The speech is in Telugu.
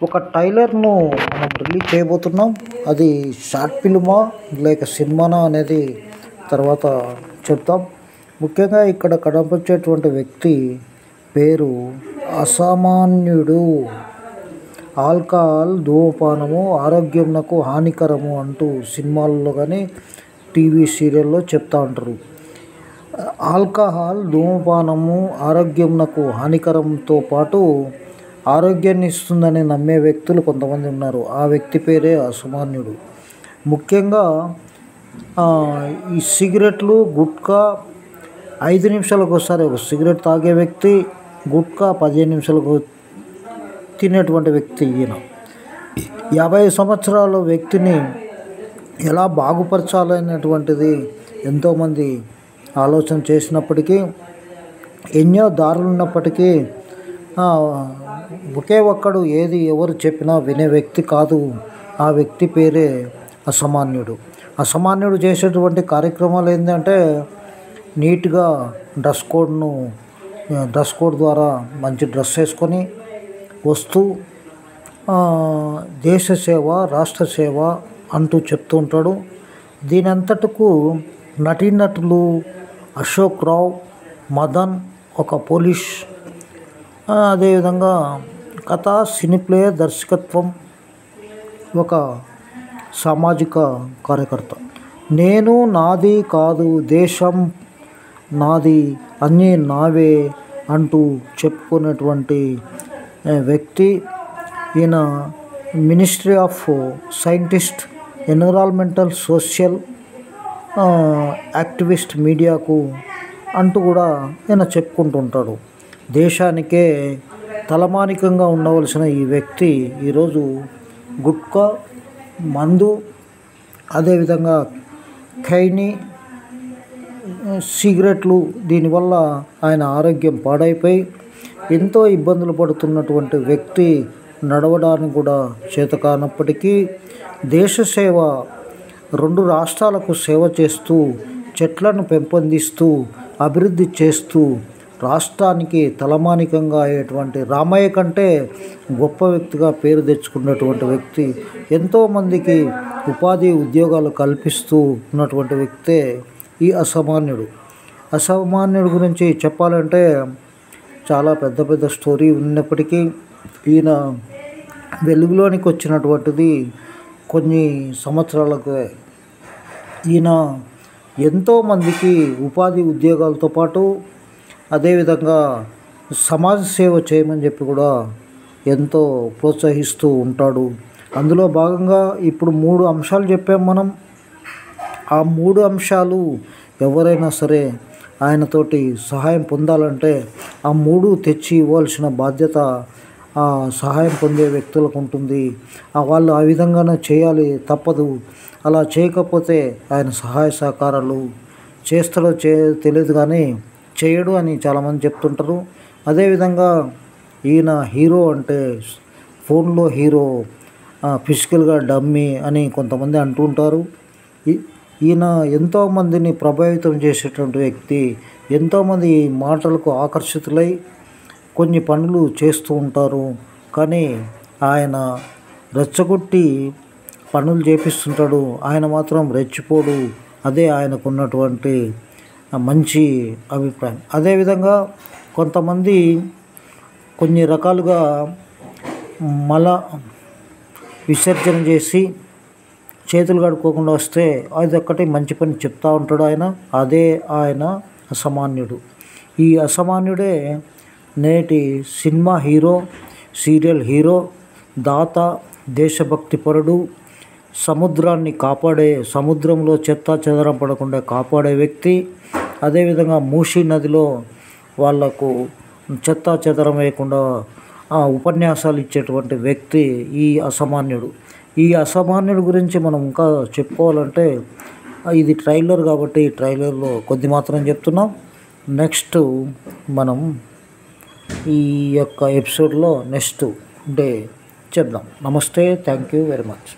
ఒక ట్రైలర్ను మనం రిలీజ్ చేయబోతున్నాం. అది షార్ట్ ఫిల్మా లేక సినిమానా అనేది తర్వాత చెప్తాం. ముఖ్యంగా ఇక్కడ కనిపించేటువంటి వ్యక్తి పేరు అసామాన్యుడు. ఆల్కహాల్ ధూమపానము ఆరోగ్యంకు హానికరము అంటూ సినిమాల్లో కానీ టీవీ సీరియల్లో చెప్తా ఉంటారు. ఆల్కహాల్ ధూమపానము ఆరోగ్యంకు హానికరంతో పాటు ఆరోగ్యాన్ని ఇస్తుందని నమ్మే వ్యక్తులు కొంతమంది ఉన్నారు. ఆ వ్యక్తి పేరే అసామాన్యుడు. ముఖ్యంగా ఈ సిగరెట్లు గుట్కా 5 నిమిషాలకు ఒకసారి ఒక సిగరెట్ తాగే వ్యక్తి, గుట్కా 15 నిమిషాలకు తినేటువంటి వ్యక్తి ఈయన. 50 సంవత్సరాల వ్యక్తిని ఎలా బాగుపరచాలనేటువంటిది ఎంతోమంది ఆలోచన చేసినప్పటికీ, ఎన్నో దారులు ఉన్నప్పటికీ ఒకే ఒక్కడు ఏది ఎవరు చెప్పినా వినే వ్యక్తి కాదు. ఆ వ్యక్తి పేరే అసామాన్యుడు. అసామాన్యుడు చేసేటువంటి కార్యక్రమాలు ఏంటంటే నీట్గా డ్రెస్ కోడ్ ద్వారా మంచి డ్రెస్ వేసుకొని వస్తూ దేశ సేవ రాష్ట్ర సేవ అంటూ చెప్తూ ఉంటాడు. దీని అంతటకు నటీనటులు అశోక్ రావు, మదన్ ఒక పోలీస్, అదేవిధంగా కథ సినీ ప్లే దర్శకత్వం ఒక సామాజిక కార్యకర్త. నేను నాది కాదు దేశం నాది అన్నీ నావే అంటూ చెప్పుకునేటువంటి వ్యక్తి ఈయన. Ministry of scientist, environmental, social activist, మీడియాకు అంటూ కూడా ఈయన చెప్పుకుంటుంటాడు. దేశానికే తలమానికంగా ఉండవలసిన ఈ వ్యక్తి ఈరోజు గుట్కా, మందు, అదేవిధంగా ఖైనీ, సిగరెట్లు దీనివల్ల ఆయన ఆరోగ్యం పాడైపోయి ఎంతో ఇబ్బందులు పడుతున్నటువంటి వ్యక్తి నడవడానికి కూడా చేతకానప్పటికీ దేశ సేవ, 2 రాష్ట్రాలకు సేవ చేస్తూ చెట్లను పెంపొందిస్తూ అభివృద్ధి చేస్తూ రాష్ట్రానికి తలమానికంగా అయ్యేటువంటి రామయ్య కంటే గొప్ప వ్యక్తిగా పేరు తెచ్చుకున్నటువంటి వ్యక్తి, ఎంతోమందికి ఉపాధి ఉద్యోగాలు కల్పిస్తూ ఉన్నటువంటి వ్యక్తే ఈ అసామాన్యుడు. అసామాన్యుడి గురించి చెప్పాలంటే చాలా పెద్ద స్టోరీ ఉన్నప్పటికీ ఈయన వెలుగులోనికి వచ్చినటువంటిది కొన్ని సంవత్సరాలకు. ఈయన ఎంతోమందికి ఉపాధి ఉద్యోగాలతో పాటు అదేవిధంగా సమాజ సేవ చేయమని చెప్పి కూడా ఎంతో ప్రోత్సహిస్తూ ఉంటాడు. అందులో భాగంగా ఇప్పుడు 3 అంశాలు చెప్పాం మనం. ఆ 3 అంశాలు ఎవరైనా సరే ఆయనతోటి సహాయం పొందాలంటే ఆ 3 తెచ్చి ఇవ్వాల్సిన బాధ్యత ఆ సహాయం పొందే వ్యక్తులకు ఉంటుంది. వాళ్ళు ఆ విధంగానే చేయాలి, తప్పదు. అలా చేయకపోతే ఆయన సహాయ సహకారాలు చేస్తాడో తెలియదు కానీ చేయడు అని చాలామంది చెప్తుంటారు. అదేవిధంగా ఈయన హీరో అంటే ఫోన్లో హీరో, ఫిజికల్గా డమ్మీ అని కొంతమంది అంటుంటారు. ఈయన ఎంతోమందిని ప్రభావితం చేసేటువంటి వ్యక్తి. ఎంతోమంది మాటలకు ఆకర్షితులై కొన్ని పనులు చేస్తూ ఉంటారు. కానీ ఆయన రెచ్చగొట్టి పనులు చేపిస్తుంటాడు. ఆయన మాత్రం రెచ్చిపోడు. అదే ఆయనకున్నటువంటి మంచి అభిప్రాయం. అదేవిధంగా కొంతమంది కొన్ని రకాలుగా మల విసర్జన చేసి చేతులు కడుక్కోకుండా వస్తే అది ఒక్కటి మంచి పని చెప్తూ ఉంటాడు ఆయన. అదే ఆయన అసామాన్యుడు. ఈ అసామాన్యుడే నేటి సినిమా హీరో, సీరియల్ హీరో, దాత, దేశభక్తిపరుడు, సముద్రాన్ని సముద్రంలో చెత్త చెదరం పడకుండా కాపాడే వ్యక్తి. అదేవిధంగా మూసీ నదిలో వాళ్లకు చెత్త చెదరం వేయకుండా ఉపన్యాసాలు ఇచ్చేటువంటి వ్యక్తి ఈ అసామాన్యుడు. ఈ అసామాన్యుడి గురించి మనం ఇంకా చెప్పుకోవాలంటే ఇది ట్రైలర్ కాబట్టి ఈ ట్రైలర్లో కొద్ది మాత్రం చెప్తున్నాం. నెక్స్ట్ మనం ఈ యొక్క ఎపిసోడ్లో నెక్స్ట్ డే చెప్దాం. నమస్తే, థ్యాంక్ యూ వెరీ మచ్.